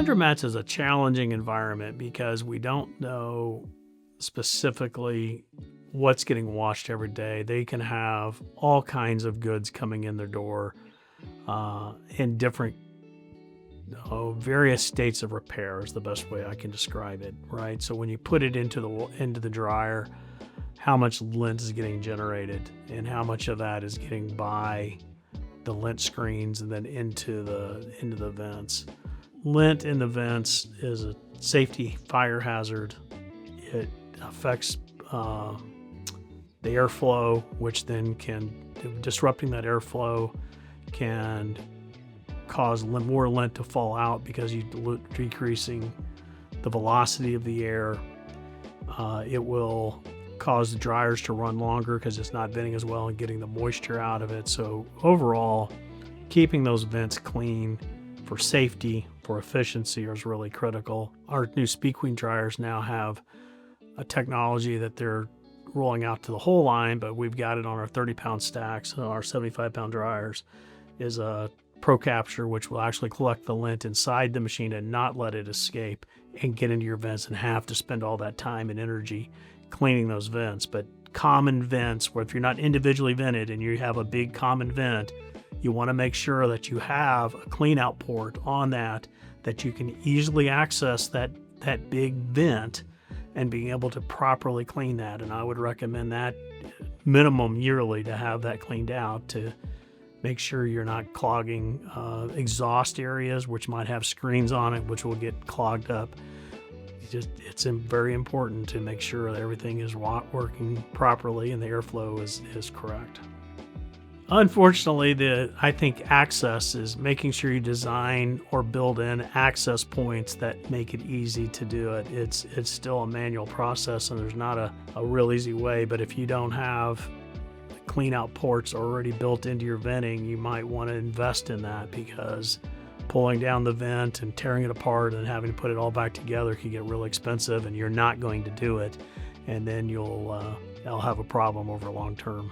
Laundromats is a challenging environment because we don't know specifically what's getting washed every day. They can have all kinds of goods coming in their door in different, various states of repair is the best way I can describe it, right? So when you put it into the dryer, how much lint is getting generated and how much of that is getting by the lint screens and then into the vents. Lint in the vents is a safety fire hazard. It affects the airflow, which then disrupting that airflow can cause more lint to fall out because you're decreasing the velocity of the air. It will cause the dryers to run longer because it's not venting as well and getting the moisture out of it. So overall, keeping those vents clean for safety, for efficiency is really critical. Our new Speed Queen dryers now have a technology that they're rolling out to the whole line, but we've got it on our 30-pound stacks. Our 75-pound dryers is a Pro Capture, which will actually collect the lint inside the machine and not let it escape and get into your vents and have to spend all that time and energy cleaning those vents. But common vents, where if you're not individually vented and you have a big common vent, you want to make sure that you have a clean out port on that you can easily access that big vent and being able to properly clean that. And I would recommend that minimum yearly to have that cleaned out to make sure you're not clogging exhaust areas, which might have screens on it, which will get clogged up. It's very important to make sure that everything is working properly and the airflow is correct. Unfortunately, I think access is making sure you design or build in access points that make it easy to do it. It's still a manual process and there's not a real easy way, but if you don't have clean out ports already built into your venting, you might want to invest in that, because pulling down the vent and tearing it apart and having to put it all back together can get really expensive, and you're not going to do it, and then you'll have a problem over long term.